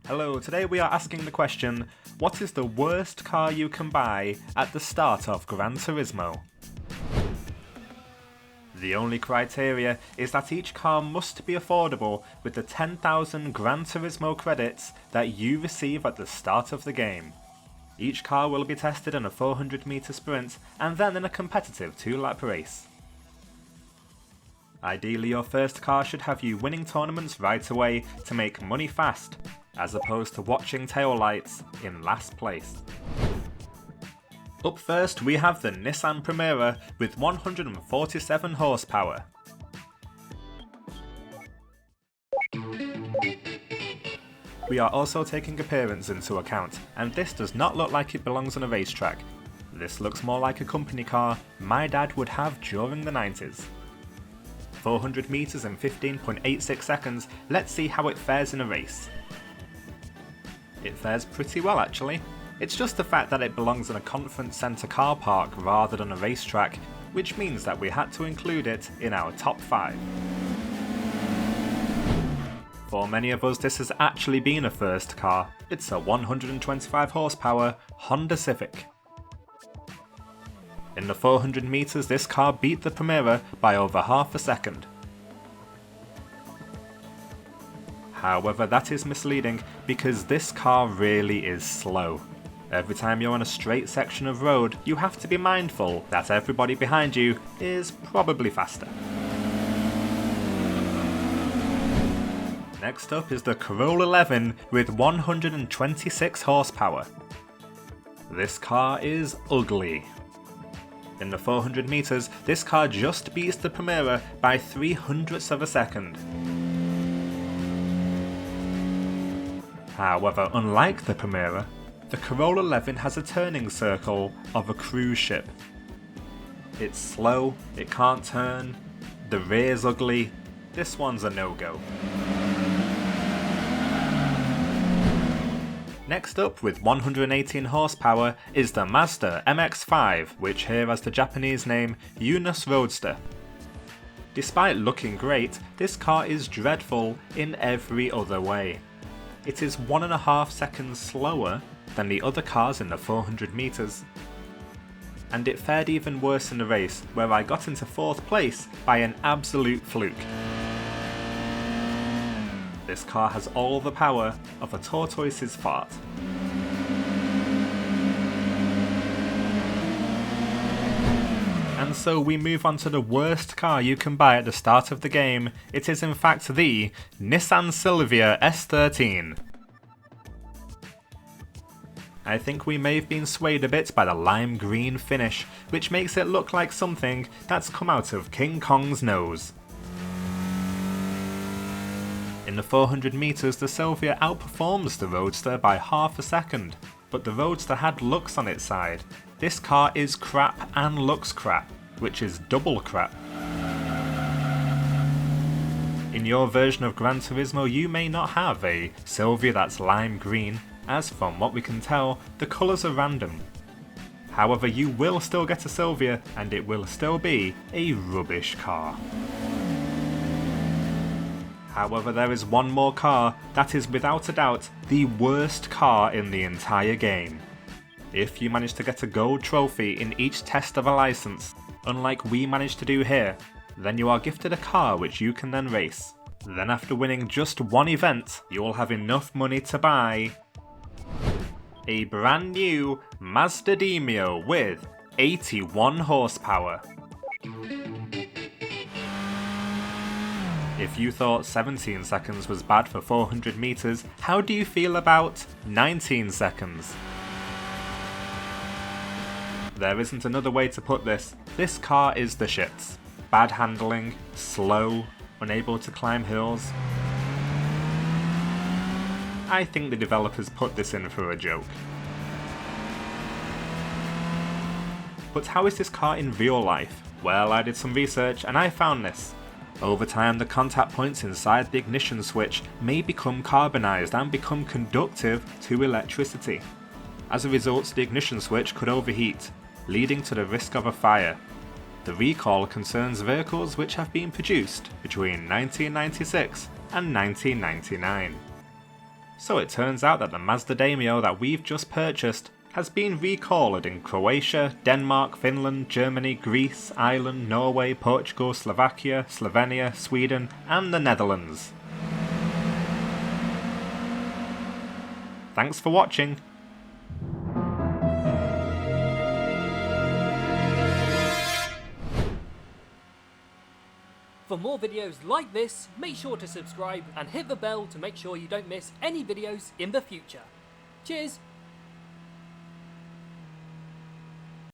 Hello, today we are asking the question, what is the worst car you can buy at the start of Gran Turismo? The only criteria is that each car must be affordable with the 10,000 Gran Turismo credits that you receive at the start of the game. Each car will be tested in a 400 meter sprint and then in a competitive 2-lap race. Ideally, your first car should have you winning tournaments right away to make money fast, as opposed to watching taillights in last place. Up first we have the Nissan Premiere with 147 horsepower. We are also taking appearance into account, and this does not look like it belongs on a racetrack. This looks more like a company car my dad would have during the 90s. 400 meters in 15.86 seconds, let's see how it fares in a race. It fares pretty well actually. It's just the fact that it belongs in a conference centre car park rather than a racetrack, which means that we had to include it in our top 5. For many of us this has actually been a first car. It's a 125 horsepower Honda Civic. In the 400 meters this car beat the Premiere by over half a second. However, that is misleading because this car really is slow. Every time you're on a straight section of road, you have to be mindful that everybody behind you is probably faster. Next up is the Corolla 11 with 126 horsepower. This car is ugly. In the 400 meters, this car just beats the Premiere by 0.03 of a second. However, unlike the Premiere, the Corolla 11 has a turning circle of a cruise ship. It's slow, it can't turn, the rear's ugly, this one's a no-go. Next up with 118 horsepower is the Mazda MX5, which here has the Japanese name Yunus Roadster. Despite looking great, this car is dreadful in every other way. It is 1.5 seconds slower than the other cars in the 400 meters. And it fared even worse in the race, where I got into 4th place by an absolute fluke. This car has all the power of a tortoise's fart. And so we move on to the worst car you can buy at the start of the game. It is in fact the Nissan Silvia S13. I think we may have been swayed a bit by the lime green finish, which makes it look like something that's come out of King Kong's nose. In the 400 meters, the Silvia outperforms the Roadster by half a second, but the Roadster had looks on its side. This car is crap and looks crap, which is double crap. In your version of Gran Turismo, you may not have a Silvia that's lime green, as from what we can tell, the colours are random. However, you will still get a Silvia, and it will still be a rubbish car. However, there is one more car that is without a doubt the worst car in the entire game. If you manage to get a gold trophy in each test of a license, unlike we managed to do here, then you are gifted a car which you can then race. Then after winning just one event, you will have enough money to buy a brand new Mazdademio with 81 horsepower. If you thought 17 seconds was bad for 400 meters, how do you feel about 19 seconds? There isn't another way to put this. This car is the shits. Bad handling, slow, unable to climb hills. I think the developers put this in for a joke. But how is this car in real life? Well, I did some research and I found this. Over time, the contact points inside the ignition switch may become carbonized and become conductive to electricity. As a result, the ignition switch could overheat, leading to the risk of a fire. The recall concerns vehicles which have been produced between 1996 and 1999. So it turns out that the Mazdademio that we've just purchased has been recalled in Croatia, Denmark, Finland, Germany, Greece, Ireland, Norway, Portugal, Slovakia, Slovenia, Sweden and the Netherlands. Thanks for watching. For more videos like this, make sure to subscribe and hit the bell to make sure you don't miss any videos in the future. Cheers!